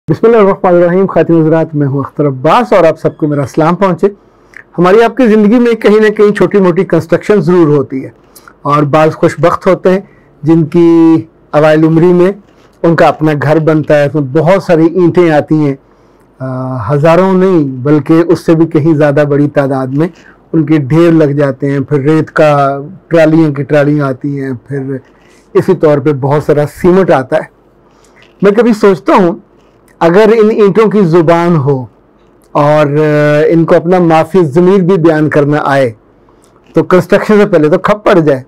बिस्मिल्लाहिर्रहमानिर्रहीम। खातिन हज़रात, मैं हूँ अख्तर अब्बास और आप सबको मेरा सलाम पहुँचे। हमारी आपकी ज़िंदगी में कहीं ना कहीं छोटी मोटी कंस्ट्रक्शन ज़रूर होती है और बाज़ खुशबख्त होते हैं जिनकी अवाइल उम्री में उनका अपना घर बनता है। उसमें बहुत सारी ईंटें आती हैं, हज़ारों नहीं बल्कि उससे भी कहीं ज़्यादा बड़ी तादाद में उनके ढेर लग जाते हैं। फिर रेत का ट्रालियाँ की ट्रालियाँ आती हैं, फिर इसी तौर पे बहुत सारा सीमेंट आता है। मैं कभी सोचता हूँ अगर इन ईंटों की ज़ुबान हो और इनको अपना माफ़ी ज़मीर भी बयान करना आए तो कंस्ट्रक्शन से पहले तो खप पड़ जाए।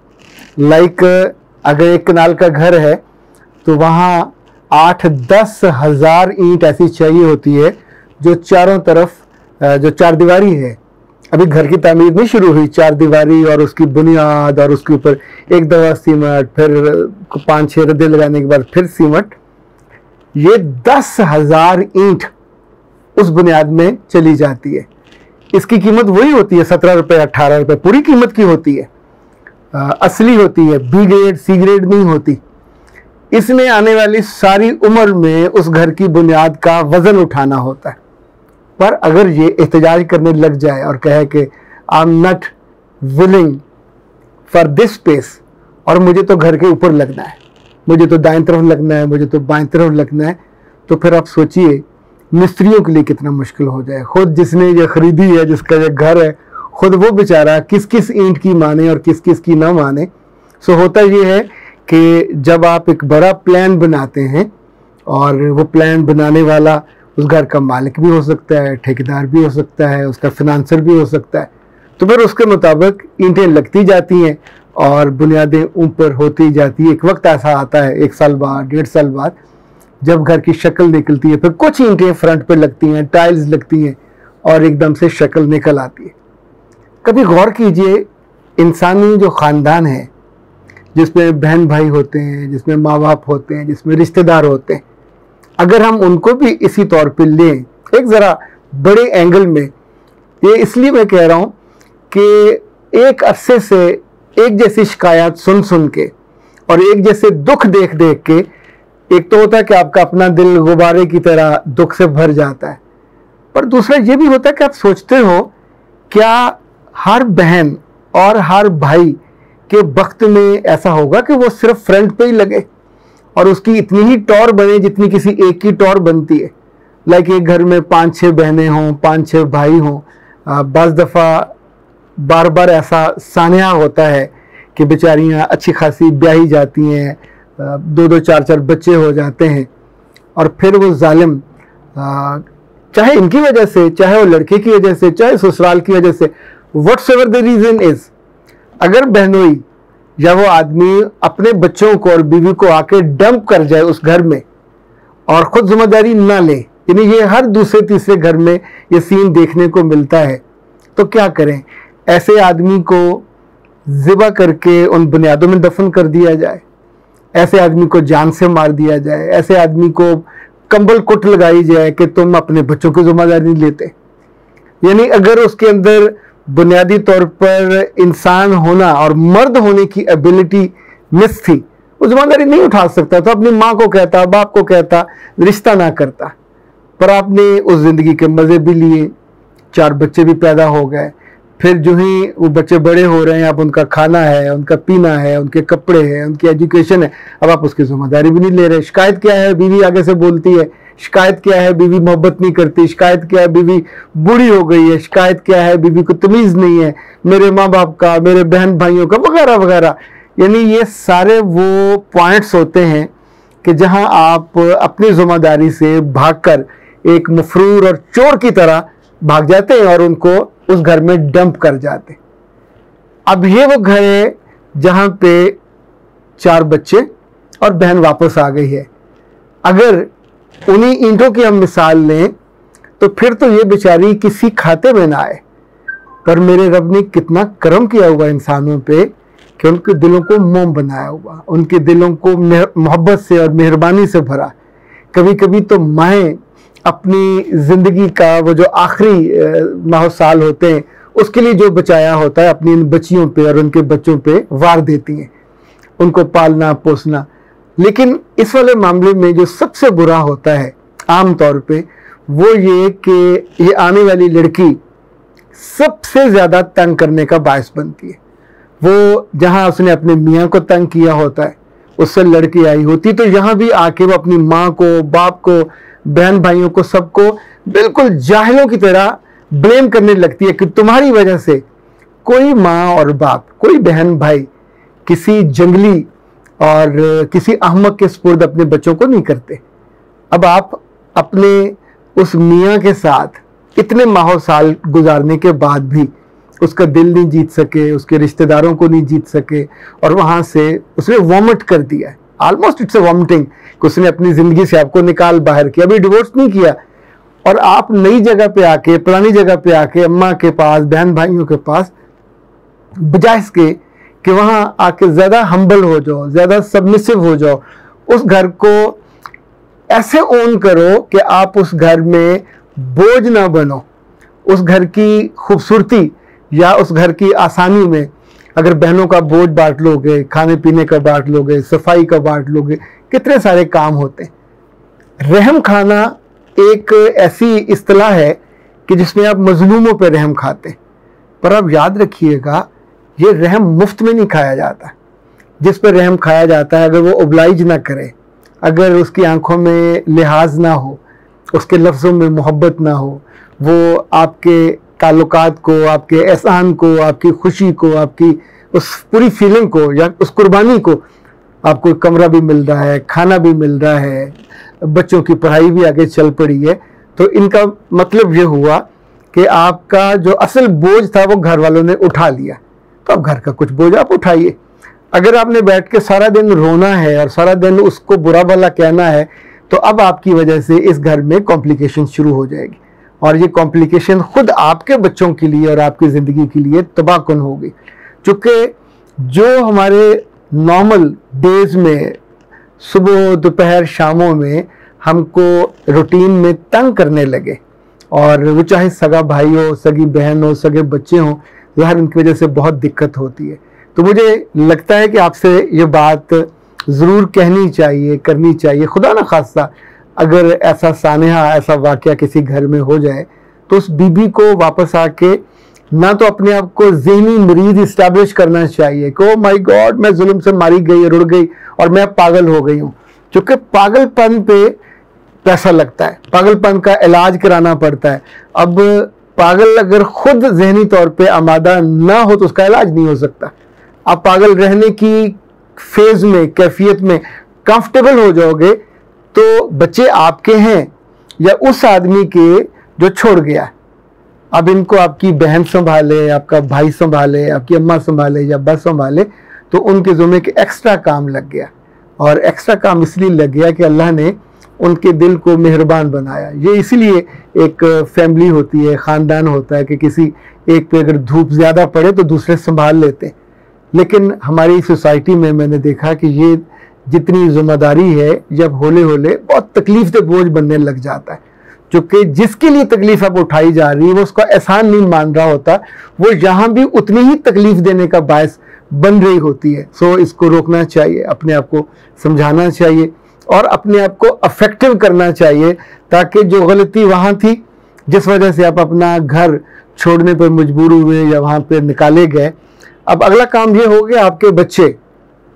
लाइक अगर एक कनाल का घर है तो वहाँ 8-10 हज़ार ईंट ऐसी चाहिए होती है जो चारों तरफ जो चार दीवारी है, अभी घर की तामीर नहीं शुरू हुई, चार दीवारी और उसकी बुनियाद और उसके ऊपर एक दफ़ा सीमेंट, फिर 5-6 रद्दे लगाने के बाद फिर सीमेंट, ये 10,000 ईंट उस बुनियाद में चली जाती है। इसकी कीमत वही होती है 17 रुपये 18 रुपये, पूरी कीमत की होती है, असली होती है, बी ग्रेड सी ग्रेड नहीं होती। इसमें आने वाली सारी उम्र में उस घर की बुनियाद का वजन उठाना होता है। पर अगर ये एहतजाज करने लग जाए और कहे कि I am not willing for this space, और मुझे तो घर के ऊपर लगना है, मुझे तो दाएं तरफ लगना है, मुझे तो बाएं तरफ लगना है, तो फिर आप सोचिए मिस्त्रियों के लिए कितना मुश्किल हो जाए। खुद जिसने ये खरीदी है, जिसका ये घर है, खुद वो बेचारा किस किस ईंट की माने और किस किस की ना माने। सो होता ये है कि जब आप एक बड़ा प्लान बनाते हैं और वो प्लान बनाने वाला उस घर का मालिक भी हो सकता है, ठेकेदार भी हो सकता है, उसका फिनांसर भी हो सकता है, तो फिर उसके मुताबिक ईंटें लगती जाती हैं और बुनियादें ऊपर होती जाती है। एक वक्त ऐसा आता है 1 साल बाद, 1.5 साल बाद, जब घर की शक्ल निकलती है, फिर कुछ ईंटें फ्रंट पे लगती हैं, टाइल्स लगती हैं और एकदम से शक्ल निकल आती है। कभी गौर कीजिए, इंसानी जो ख़ानदान है जिसमें बहन भाई होते हैं, जिसमें माँ बाप होते हैं, जिसमें रिश्तेदार होते हैं, अगर हम उनको भी इसी तौर पे लें एक ज़रा बड़े एंगल में, ये इसलिए मैं कह रहा हूँ कि एक अरसे से एक जैसी शिकायत सुन सुन के और एक जैसे दुख देख देख के, एक तो होता है कि आपका अपना दिल गुब्बारे की तरह दुख से भर जाता है, पर दूसरा ये भी होता है कि आप सोचते हो क्या हर बहन और हर भाई के वक्त में ऐसा होगा कि वो सिर्फ फ्रंट पे ही लगे और उसकी इतनी ही टौर बने जितनी किसी एक की टौर बनती है। लाइक एक घर में 5-6 बहनें हों, 5-6 भाई हों, बस दफ़ा बार बार ऐसा सानिया होता है कि बेचारियाँ अच्छी खासी ब्याही जाती हैं, 2-2 4-4 बच्चे हो जाते हैं और फिर वो जालिम, चाहे इनकी वजह से, चाहे वो लड़के की वजह से, चाहे ससुराल की वजह से, व्हाट्सएवर द रीज़न इज़, अगर बहनोई या वो आदमी अपने बच्चों को और बीवी को आके डंप कर जाए उस घर में और ख़ुद जिम्मेदारी ना ले, यानी ये हर दूसरे तीसरे घर में ये सीन देखने को मिलता है, तो क्या करें? ऐसे आदमी को ज़िबा करके उन बुनियादों में दफन कर दिया जाए, ऐसे आदमी को जान से मार दिया जाए, ऐसे आदमी को कंबल कुट लगाई जाए कि तुम अपने बच्चों की जिम्मेदारी नहीं लेते। यानी अगर उसके अंदर बुनियादी तौर पर इंसान होना और मर्द होने की एबिलिटी मिस थी, वो जिम्मेदारी नहीं उठा सकता, तो अपनी माँ को कहता, बाप को कहता, रिश्ता ना करता। पर आपने उस ज़िंदगी के मज़े भी लिए, 4 बच्चे भी पैदा हो गए, फिर जो ही वो बच्चे बड़े हो रहे हैं, अब उनका खाना है, उनका पीना है, उनके कपड़े हैं, उनकी एजुकेशन है, अब आप उसकी जिम्मेदारी भी नहीं ले रहे। शिकायत क्या है? बीवी आगे से बोलती है। शिकायत क्या है? बीवी मोहब्बत नहीं करती। शिकायत क्या है? बीवी बूढ़ी हो गई है। शिकायत क्या है? बीवी को तमीज़ नहीं है मेरे माँ बाप का, मेरे बहन भाइयों का, वगैरह वगैरह। यानी ये सारे वो पॉइंट्स होते हैं कि जहाँ आप अपनी जिम्मेदारी से भागकर एक मफरूर और चोर की तरह भाग जाते हैं और उनको उस घर में डंप कर जाते। अब ये वो घर है जहाँ पे 4 बच्चे और बहन वापस आ गई है। अगर उन्हीं ईंटों की हम मिसाल लें तो फिर तो ये बेचारी किसी खाते में ना आए, पर मेरे रब ने कितना करम किया हुआ इंसानों पे कि उनके दिलों को मोम बनाया हुआ, उनके दिलों को मोहब्बत से और मेहरबानी से भरा। कभी कभी तो माएँ अपनी ज़िंदगी का वो जो आखिरी माह साल होते हैं उसके लिए जो बचाया होता है अपनी इन बच्चियों पे और उनके बच्चों पे वार देती हैं, उनको पालना पोसना। लेकिन इस वाले मामले में जो सबसे बुरा होता है आम तौर पे, वो ये कि ये आने वाली लड़की सबसे ज़्यादा तंग करने का बायस बनती है। वो जहाँ उसने अपने मियाँ को तंग किया होता है, उससे लड़की आई होती, तो यहाँ भी आके वो अपनी माँ को, बाप को, बहन भाइयों को, सबको बिल्कुल जाहिलों की तरह ब्लेम करने लगती है कि तुम्हारी वजह से कोई माँ और बाप, कोई बहन भाई किसी जंगली और किसी अहमक के सुपुर्द अपने बच्चों को नहीं करते। अब आप अपने उस मियाँ के साथ इतने माह साल गुजारने के बाद भी उसका दिल नहीं जीत सके, उसके रिश्तेदारों को नहीं जीत सके, और वहाँ से उसने वॉमिट कर दिया है, ऑलमोस्ट इट्स अ वॉमिटिंग, कि उसने अपनी ज़िंदगी से आपको निकाल बाहर किया, अभी डिवोर्स नहीं किया, और आप नई जगह पे आके, पुरानी जगह पे आके अम्मा के पास, बहन भाइयों के पास, बजाय इसके कि वहाँ आके ज़्यादा हम्बल हो जाओ, ज़्यादा सबमिसिव हो जाओ, उस घर को ऐसे ओन करो कि आप उस घर में बोझ ना बनो। उस घर की खूबसूरती या उस घर की आसानी में अगर बहनों का बोझ बांट लोगे, खाने पीने का बांट लोगे, सफाई का बांट लोगे, कितने सारे काम होते हैं। रहम खाना एक ऐसी इस्तिलाह है कि जिसमें आप मजलूमों पर रहम खाते हैं, पर अब याद रखिएगा ये रहम मुफ्त में नहीं खाया जाता। जिस पर रहम खाया जाता है, अगर वो ओब्लाइज ना करे, अगर उसकी आंखों में लिहाज ना हो, उसके लफ्ज़ों में मोहब्बत ना हो, वो आपके ताल्लुकात को, आपके एहसान को, आपकी खुशी को, आपकी उस पूरी फीलिंग को या उस कुर्बानी को, आपको कमरा भी मिल रहा है, खाना भी मिल रहा है, बच्चों की पढ़ाई भी आगे चल पड़ी है, तो इनका मतलब ये हुआ कि आपका जो असल बोझ था वो घर वालों ने उठा लिया। तो अब घर का कुछ बोझ आप उठाइए। अगर आपने बैठ के सारा दिन रोना है और सारा दिन उसको बुरा भला कहना है, तो अब आपकी वजह से इस घर में कॉम्प्लिकेशन शुरू हो जाएगी, और ये कॉम्प्लिकेशन खुद आपके बच्चों के लिए और आपकी ज़िंदगी के लिए तबाहकुन होगी। चूँकि जो हमारे नॉर्मल डेज में सुबह, दोपहर, शामों में हमको रूटीन में तंग करने लगे, और वो चाहे सगा भाई हो, सगी बहन हो, सगे बच्चे हों, ज़ाहिर उनकी वजह से बहुत दिक्कत होती है। तो मुझे लगता है कि आपसे ये बात ज़रूर कहनी चाहिए, करनी चाहिए। खुदा न खास्ता अगर ऐसा सानेहा, ऐसा वाक़या किसी घर में हो जाए, तो उस बीबी को वापस आके ना तो अपने आप को ज़हनी मरीज़ इस्टेब्लिश करना चाहिए कि ओ माय गॉड मैं जुल्म से मारी गई, रुड़ गई और मैं पागल हो गई हूँ। क्योंकि पागलपन पे पैसा लगता है, पागलपन का इलाज कराना पड़ता है। अब पागल अगर खुद ज़हनी तौर पे आमादा ना हो तो उसका इलाज नहीं हो सकता। आप पागल रहने की फेज़ में, कैफियत में कंफर्टेबल हो जाओगे तो बच्चे आपके हैं या उस आदमी के जो छोड़ गया। अब इनको आपकी बहन संभाले, आपका भाई संभाले, आपकी अम्मा संभाले या अब्बा संभाले, तो उनके ज़ुम्मे के एक्स्ट्रा काम लग गया। और एक्स्ट्रा काम इसलिए लग गया कि अल्लाह ने उनके दिल को मेहरबान बनाया। ये इसीलिए एक फैमिली होती है, ख़ानदान होता है कि किसी एक पे अगर धूप ज़्यादा पड़े तो दूसरे संभाल लेते हैं। लेकिन हमारी सोसाइटी में मैंने देखा कि ये जितनी जिम्मेदारी है, जब होले होले बहुत तकलीफ से बोझ बनने लग जाता है। क्योंकि जिसके लिए तकलीफ अब उठाई जा रही है वो उसका एहसान नहीं मान रहा होता, वो यहाँ भी उतनी ही तकलीफ देने का बायस बन रही होती है। सो इसको रोकना चाहिए, अपने आप को समझाना चाहिए और अपने आप को अफेक्टिव करना चाहिए, ताकि जो गलती वहाँ थी जिस वजह से आप अपना घर छोड़ने पर मजबूर हुए या वहाँ पर निकाले गए, अब अगला काम ये हो गया आपके बच्चे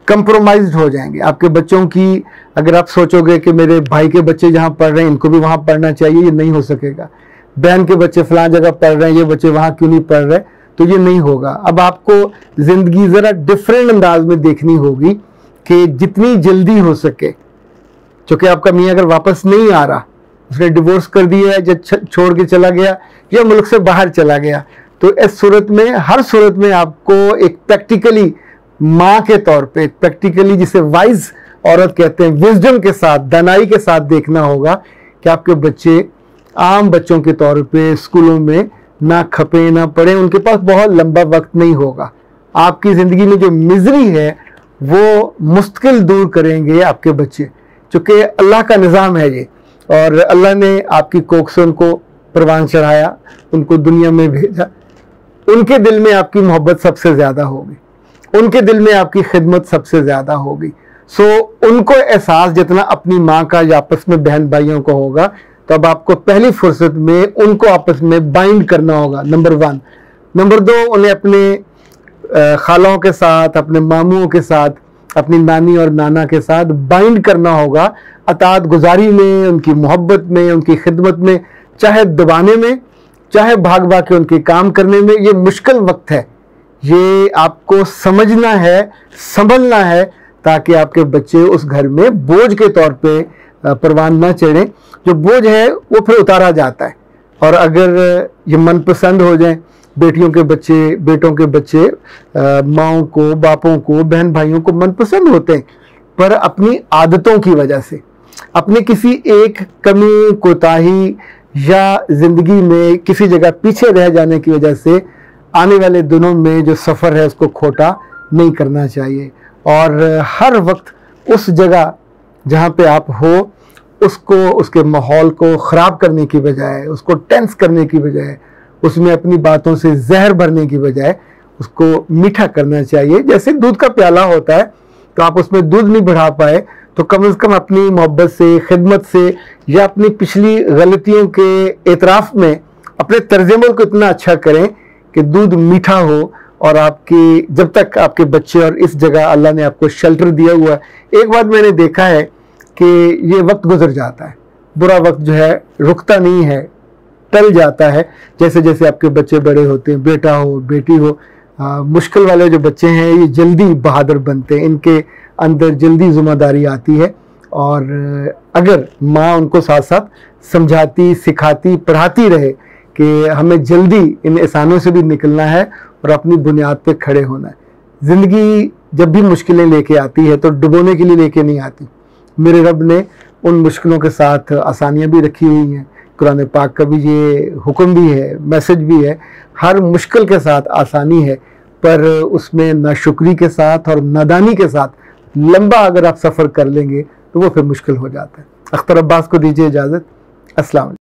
कंप्रोमाइज्ड हो जाएंगे। आपके बच्चों की अगर आप सोचोगे कि मेरे भाई के बच्चे जहाँ पढ़ रहे हैं इनको भी वहाँ पढ़ना चाहिए, ये नहीं हो सकेगा। बहन के बच्चे फलां जगह पढ़ रहे हैं, ये बच्चे वहाँ क्यों नहीं पढ़ रहे, तो ये नहीं होगा। अब आपको ज़िंदगी ज़रा डिफरेंट अंदाज में देखनी होगी कि जितनी जल्दी हो सके, क्योंकि आपका मियाँ अगर वापस नहीं आ रहा, उसने डिवोर्स कर दिया है, जब छोड़ के चला गया या मुल्क से बाहर चला गया, तो इस सूरत में, हर सूरत में आपको एक प्रैक्टिकली माँ के तौर पे, प्रैक्टिकली जिसे वाइज औरत कहते हैं, विजडम के साथ, दानाई के साथ देखना होगा कि आपके बच्चे आम बच्चों के तौर पे स्कूलों में ना खपे ना पड़े। उनके पास बहुत लंबा वक्त नहीं होगा। आपकी ज़िंदगी में जो मिजरी है वो मुश्किल दूर करेंगे आपके बच्चे, चूँकि अल्लाह का निज़ाम है ये, और अल्लाह ने आपकी कोख से उनको परवान चढ़ाया, उनको दुनिया में भेजा। उनके दिल में आपकी मोहब्बत सबसे ज़्यादा होगी, उनके दिल में आपकी खिदमत सबसे ज़्यादा होगी। सो उनको एहसास जितना अपनी माँ का या आपस में बहन भाइयों को होगा, तो अब आपको पहली फुर्सत में उनको आपस में बाइंड करना होगा, नंबर 1। नंबर 2, उन्हें अपने खालाओं के साथ, अपने मामुओं के साथ, अपनी नानी और नाना के साथ बाइंड करना होगा, अतात गुजारी में, उनकी मोहब्बत में, उनकी खिदमत में, चाहे दबाने में, चाहे भाग भाग के उनके काम करने में। ये मुश्किल वक्त है, ये आपको समझना है, संभलना है, ताकि आपके बच्चे उस घर में बोझ के तौर पे परवान ना चढ़ें। जो बोझ है वो फिर उतारा जाता है, और अगर ये मनपसंद हो जाए, बेटियों के बच्चे, बेटों के बच्चे माओं को, बापों को, बहन भाइयों को मनपसंद होते हैं, पर अपनी आदतों की वजह से, अपने किसी एक कमी, कोताही या ज़िंदगी में किसी जगह पीछे रह जाने की वजह से आने वाले दिनों में जो सफ़र है उसको खोटा नहीं करना चाहिए। और हर वक्त उस जगह जहाँ पे आप हो उसको, उसके माहौल को ख़राब करने की बजाय, उसको टेंस करने की बजाय, उसमें अपनी बातों से जहर भरने की बजाय उसको मीठा करना चाहिए। जैसे दूध का प्याला होता है, तो आप उसमें दूध नहीं बढ़ा पाए तो कम से कम अपनी मोहब्बत से, खिदमत से, या अपनी पिछली गलतियों के एतराफ़ में अपने तर्जुमे को इतना अच्छा करें कि दूध मीठा हो, और आपकी जब तक आपके बच्चे, और इस जगह अल्लाह ने आपको शेल्टर दिया हुआ है। एक बात मैंने देखा है कि ये वक्त गुजर जाता है, बुरा वक्त जो है रुकता नहीं है, टल जाता है। जैसे जैसे आपके बच्चे बड़े होते हैं, बेटा हो, बेटी हो, मुश्किल वाले जो बच्चे हैं ये जल्दी बहादुर बनते हैं, इनके अंदर जल्दी जिम्मेदारी आती है। और अगर माँ उनको साथ साथ समझाती, सिखाती, पढ़ाती रहे कि हमें जल्दी इन एहसानों से भी निकलना है और अपनी बुनियाद पे खड़े होना है। ज़िंदगी जब भी मुश्किलें लेके आती है तो डुबोने के लिए लेके नहीं आती। मेरे रब ने उन मुश्किलों के साथ आसानियाँ भी रखी हुई हैं। कुरान पाक का भी ये हुक्म भी है, मैसेज भी है, हर मुश्किल के साथ आसानी है, पर उसमें नाशुक्री के साथ और नादानी के साथ लंबा अगर आप सफ़र कर लेंगे तो वो फिर मुश्किल हो जाता है। अख्तर अब्बास को दीजिए इजाज़त। अस्सलाम वालेकुम।